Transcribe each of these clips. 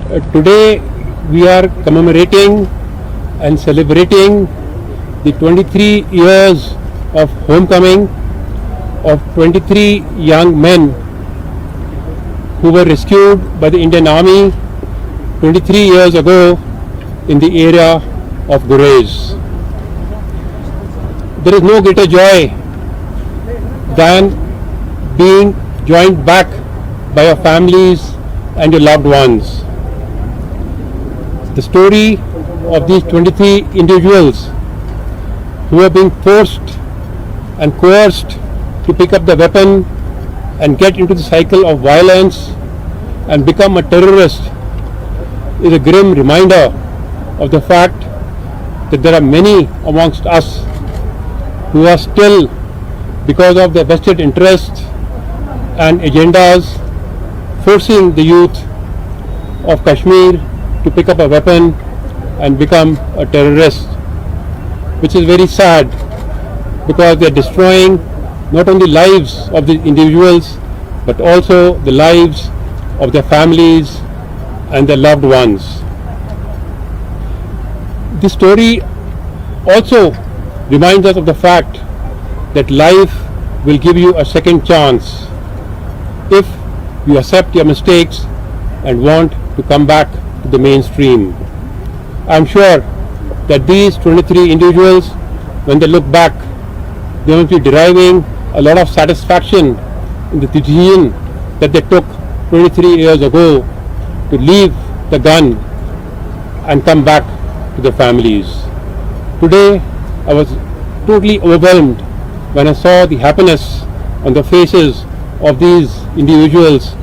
Today we are commemorating and celebrating the 23 years of homecoming of 23 young men who were rescued by the Indian Army 23 years ago in the area of Gurez. There is no greater joy than being joined back by your families and your loved ones. The story of these 23 individuals who are being forced and coerced to pick up the weapon and get into the cycle of violence and become a terrorist is a grim reminder of the fact that there are many amongst us who are still, because of their vested interests and agendas, forcing the youth of Kashmir to pick up a weapon and become a terrorist, which is very sad because they are destroying not only lives of these individuals but also the lives of their families and their loved ones. This story also reminds us of the fact that life will give you a second chance if you accept your mistakes and want to come back to the mainstream. I am sure that these 23 individuals, when they look back, they will be deriving a lot of satisfaction in the decision that they took 23 years ago to leave the gun and come back to their families. Today, I was totally overwhelmed when I saw the happiness on the faces of these individuals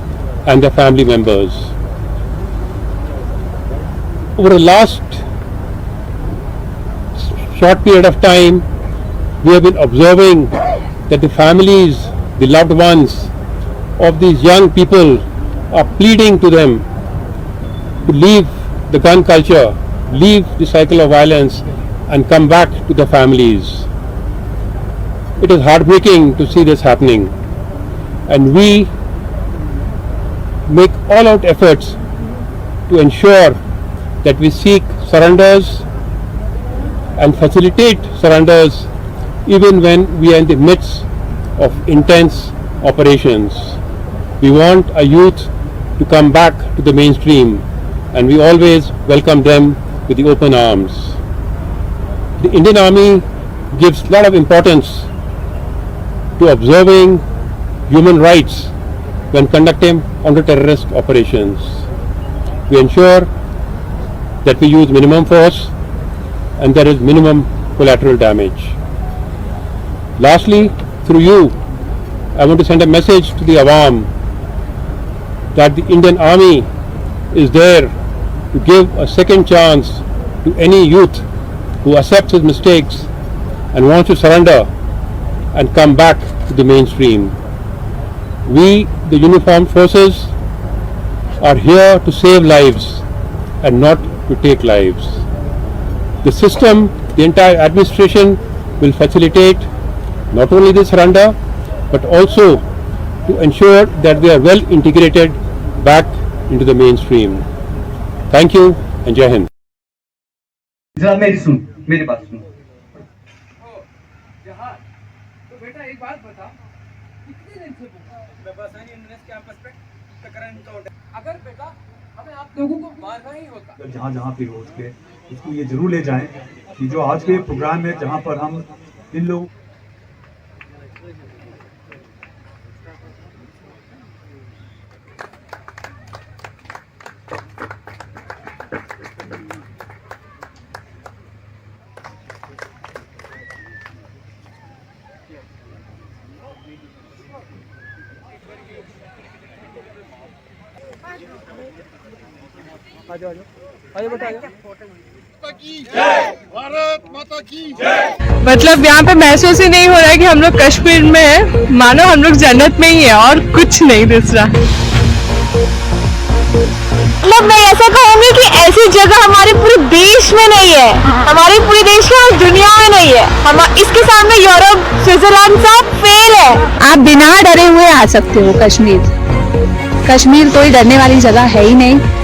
and their family members. Over the last short period of time, we have been observing that the families, the loved ones of these young people are pleading to them to leave the gun culture, leave the cycle of violence and come back to their families. It is heartbreaking to see this happening, and we make all out efforts to ensure that we seek surrenders and facilitate surrenders even when we are in the midst of intense operations. We want our youth to come back to the mainstream, and we always welcome them with the open arms. The Indian Army gives a lot of importance to observing human rights when conducting counter-terrorist operations. We ensure that we use minimum force and there is minimum collateral damage. Lastly, through you, I want to send a message to the Awam that the Indian Army is there to give a second chance to any youth who accepts his mistakes and wants to surrender and come back to the mainstream. We, the uniformed forces, are here to save lives and not to take lives. The system, the entire administration will facilitate not only the surrender but also to ensure that they are well integrated back into the mainstream. Thank you and Jai Hind. जरा मेरी बात सुनो। जहाज, तो बेटा एक बात बता, कितने दिन से कैंपस पे करंट अगर बेटा हमें आप लोगों को मारना ही होता, जहाँ पे हो उसके इसको ये जरूर ले जाएं कि जो आज के प्रोग्राम है जहाँ पर हम इन लोग मतलब यहाँ पे महसूस ही नहीं हो रहा है कि हम लोग कश्मीर में हैं, मानो हम लोग जन्नत में ही है और कुछ नहीं दूसरा। मतलब मैं ऐसा कहूँगी कि ऐसी जगह हमारे पूरे देश में नहीं है, हमारे पूरे देश में दुनिया में नहीं है। हम इसके सामने यूरोप, स्विट्जरलैंड सब फेल है। आप बिना डरे हुए आ सकते हो कश्मीर। कश्मीर कोई डरने वाली जगह है ही नहीं।